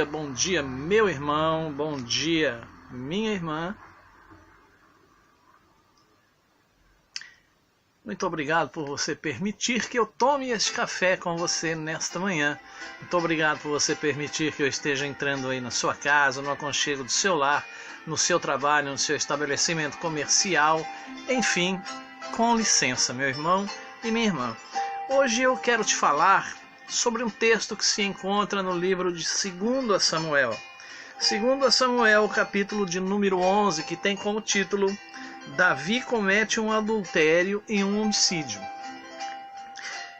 bom dia, meu irmão, bom dia, minha irmã. Muito obrigado por você permitir que eu tome este café com você nesta manhã. Muito obrigado por você permitir que eu esteja entrando aí na sua casa, no aconchego do seu lar, no seu trabalho, no seu estabelecimento comercial, enfim, com licença, meu irmão e minha irmã. Hoje eu quero te falar sobre um texto que se encontra no livro de 2 Samuel. 2 Samuel, capítulo de número 11, que tem como título Davi comete um adultério e um homicídio.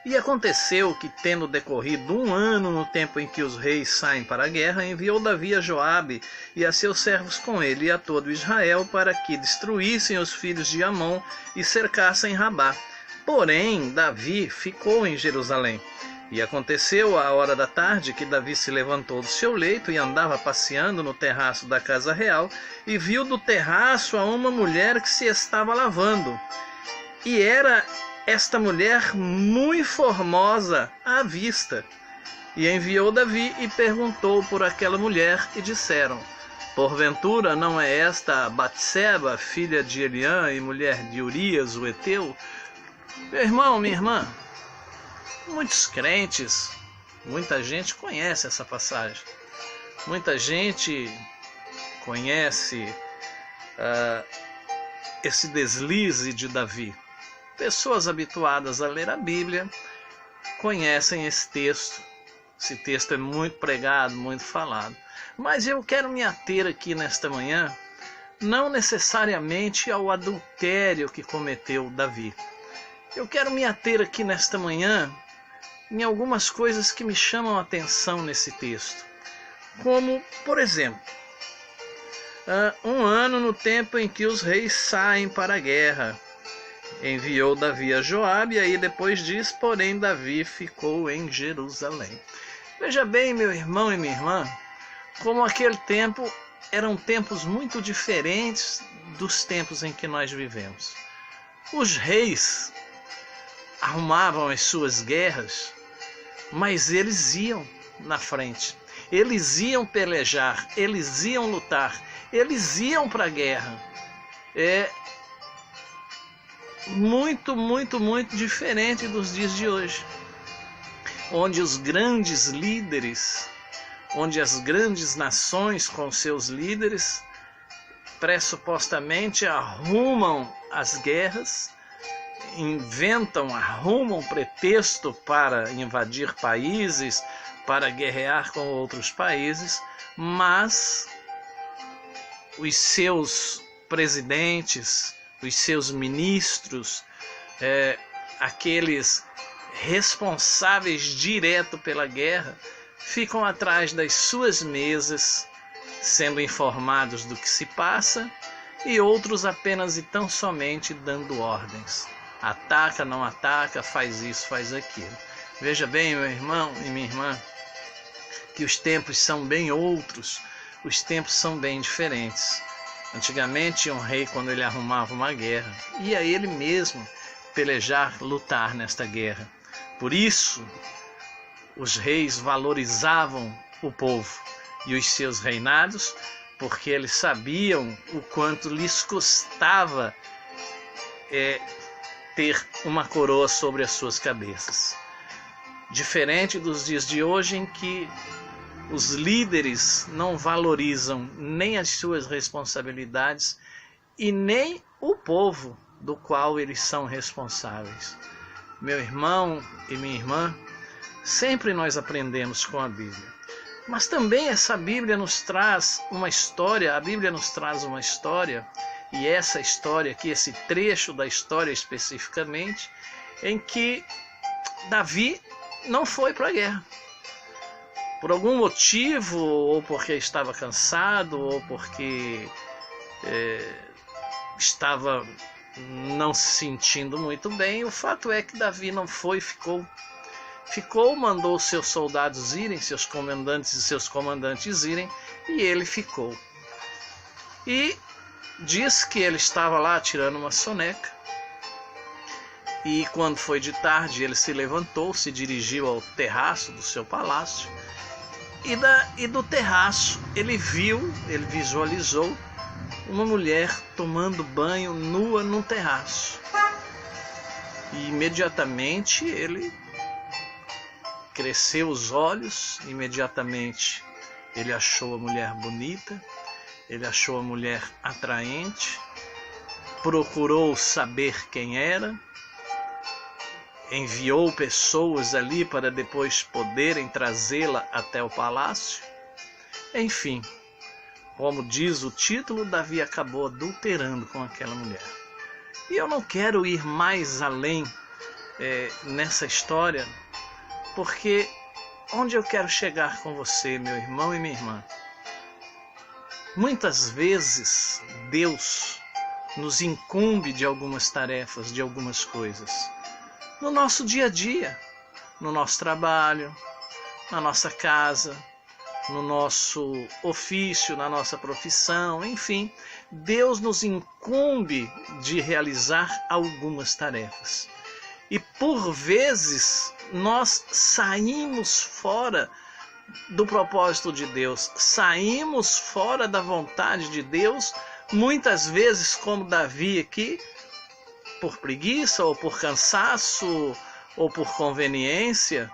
E aconteceu que, tendo decorrido 1 ano no tempo em que os reis saem para a guerra, enviou Davi a Joabe e a seus servos com ele e a todo Israel para que destruíssem os filhos de Amon e cercassem Rabá. Porém, Davi ficou em Jerusalém. E aconteceu à hora da tarde que Davi se levantou do seu leito e andava passeando no terraço da casa real e viu do terraço a uma mulher que se estava lavando. E era esta mulher muito formosa à vista. E enviou Davi e perguntou por aquela mulher e disseram: porventura não é esta Batseba, filha de Eliã e mulher de Urias, o Heteu? Meu irmão, minha irmã, muitos crentes, muita gente conhece essa passagem. Muita gente conhece esse deslize de Davi. Pessoas habituadas a ler a Bíblia conhecem esse texto. Esse texto é muito pregado, muito falado. Mas eu quero me ater aqui nesta manhã, não necessariamente ao adultério que cometeu Davi. Eu quero me ater aqui nesta manhã em algumas coisas que me chamam a atenção nesse texto. Como, por exemplo, 1 ano no tempo em que os reis saem para a guerra. Enviou Davi a Joabe, e aí depois diz, porém Davi ficou em Jerusalém. Veja bem, meu irmão e minha irmã, como aquele tempo eram tempos muito diferentes dos tempos em que nós vivemos. Os reis arrumavam as suas guerras, mas eles iam na frente, eles iam pelejar, eles iam lutar, eles iam para a guerra. É muito diferente dos dias de hoje, onde os grandes líderes, onde as grandes nações com seus líderes pressupostamente arrumam as guerras, arrumam pretexto para invadir países, para guerrear com outros países, mas os seus presidentes, os seus ministros, aqueles responsáveis direto pela guerra, ficam atrás das suas mesas, sendo informados do que se passa, e outros apenas e tão somente dando ordens. Ataca, não ataca, faz isso, faz aquilo. Veja bem, meu irmão e minha irmã, que os tempos são bem outros, os tempos são bem diferentes. Antigamente, um rei, quando ele arrumava uma guerra, ia ele mesmo pelejar, lutar nesta guerra. Por isso, os reis valorizavam o povo e os seus reinados, porque eles sabiam o quanto lhes custava ter uma coroa sobre as suas cabeças. Diferente dos dias de hoje, em que os líderes não valorizam nem as suas responsabilidades e nem o povo do qual eles são responsáveis. Meu irmão e minha irmã, sempre nós aprendemos com a Bíblia. Mas também essa Bíblia nos traz uma história, a Bíblia nos traz uma história, e essa história aqui, esse trecho da história especificamente, em que Davi não foi para a guerra. Por algum motivo, ou porque estava cansado, ou porque estava não se sentindo muito bem, o fato é que Davi não foi, mandou seus soldados irem, seus comandantes e seus comandantes irem, e ele ficou. E diz que ele estava lá tirando uma soneca, e quando foi de tarde ele se levantou, se dirigiu ao terraço do seu palácio, E do terraço ele visualizou uma mulher tomando banho nua num terraço. E imediatamente ele cresceu os olhos, imediatamente ele achou a mulher bonita, ele achou a mulher atraente, procurou saber quem era, enviou pessoas ali para depois poderem trazê-la até o palácio. Enfim, como diz o título, Davi acabou adulterando com aquela mulher. E eu não quero ir mais além nessa história, porque onde eu quero chegar com você, meu irmão e minha irmã, muitas vezes Deus nos incumbe de algumas tarefas, de algumas coisas, no nosso dia a dia, no nosso trabalho, na nossa casa, no nosso ofício, na nossa profissão, enfim, Deus nos incumbe de realizar algumas tarefas. E por vezes nós saímos fora do propósito de Deus, saímos fora da vontade de Deus, muitas vezes como Davi aqui, por preguiça ou por cansaço ou por conveniência.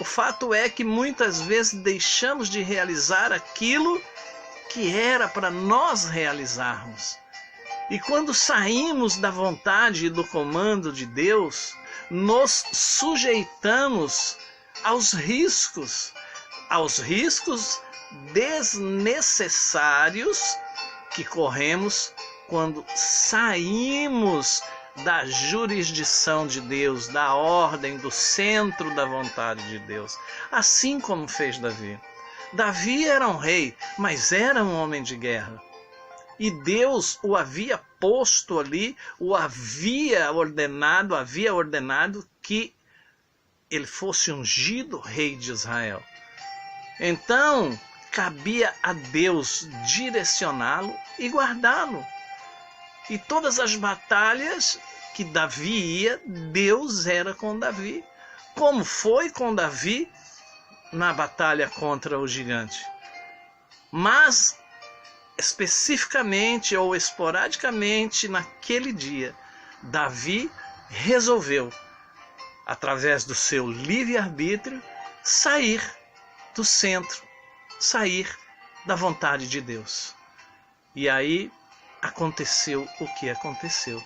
O fato é que muitas vezes deixamos de realizar aquilo que era para nós realizarmos. E quando saímos da vontade e do comando de Deus, nos sujeitamos aos riscos desnecessários que corremos quando saímos da jurisdição de Deus, da ordem, do centro da vontade de Deus. Assim como fez Davi. Davi era um rei, mas era um homem de guerra. E Deus o havia posto ali, o havia ordenado que ele fosse ungido rei de Israel. Então, cabia a Deus direcioná-lo e guardá-lo. E todas as batalhas que Davi ia, Deus era com Davi. Como foi com Davi na batalha contra o gigante. Mas, especificamente ou esporadicamente naquele dia, Davi resolveu, através do seu livre-arbítrio, sair do centro, sair da vontade de Deus. E aí aconteceu o que aconteceu.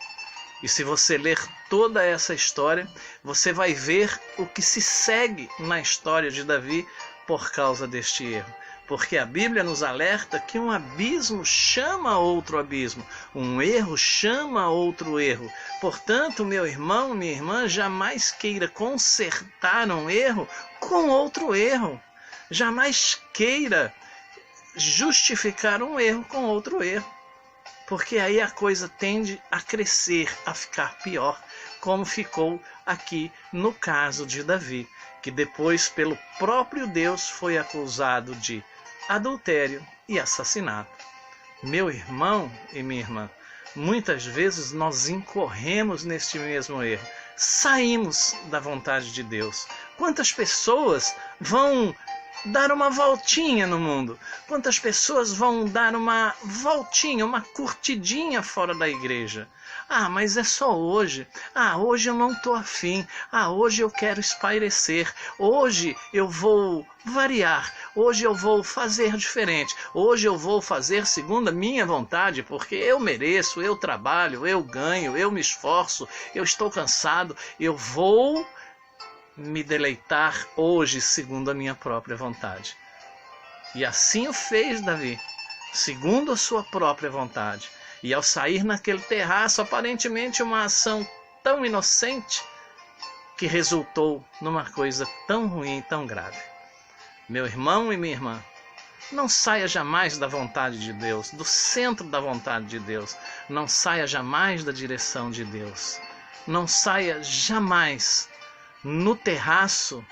E se você ler toda essa história, você vai ver o que se segue na história de Davi por causa deste erro. Porque a Bíblia nos alerta que um abismo chama outro abismo, um erro chama outro erro. Portanto, meu irmão, minha irmã, jamais queira consertar um erro com outro erro. Jamais queira justificar um erro com outro erro. Porque aí a coisa tende a crescer, a ficar pior, como ficou aqui no caso de Davi, que depois, pelo próprio Deus, foi acusado de adultério e assassinato. Meu irmão e minha irmã, muitas vezes nós incorremos neste mesmo erro, saímos da vontade de Deus. Quantas pessoas vão dar uma voltinha no mundo? Quantas pessoas vão dar uma voltinha, uma curtidinha fora da igreja? Ah, mas é só hoje. Ah, hoje eu não estou afim. Ah, hoje eu quero espairecer. Hoje eu vou variar. Hoje eu vou fazer diferente. Hoje eu vou fazer segundo a minha vontade, porque eu mereço, eu trabalho, eu ganho, eu me esforço, eu estou cansado. Eu vou me deleitar hoje segundo a minha própria vontade. E assim o fez Davi, segundo a sua própria vontade. E ao sair naquele terraço, aparentemente uma ação tão inocente, que resultou numa coisa tão ruim e tão grave. Meu irmão e minha irmã, não saia jamais da vontade de Deus, do centro da vontade de Deus. Não saia jamais da direção de Deus. Não saia jamais no terraço,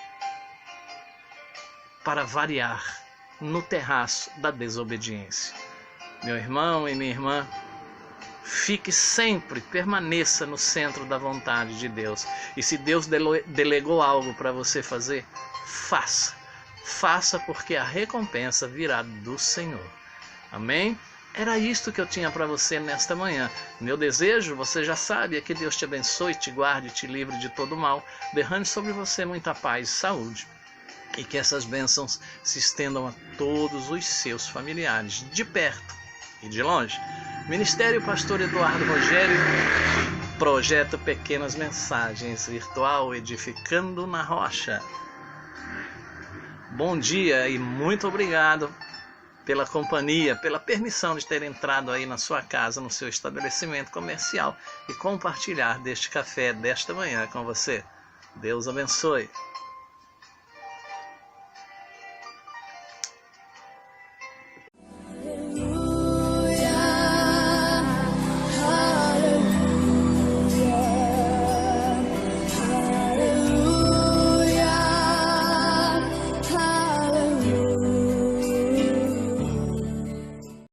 para variar, no terraço da desobediência. Meu irmão e minha irmã, fique sempre, permaneça no centro da vontade de Deus. E se Deus delegou algo para você fazer, faça. Faça, porque a recompensa virá do Senhor. Amém? Era isto que eu tinha para você nesta manhã. Meu desejo, você já sabe, é que Deus te abençoe, te guarde, te livre de todo mal, derrame sobre você muita paz e saúde, e que essas bênçãos se estendam a todos os seus familiares, de perto e de longe. Ministério Pastor Eduardo Rogério, Projeto Pequenas Mensagens Virtual, edificando na rocha. Bom dia e muito obrigado pela companhia, pela permissão de ter entrado aí na sua casa, no seu estabelecimento comercial e compartilhar deste café desta manhã com você. Deus abençoe.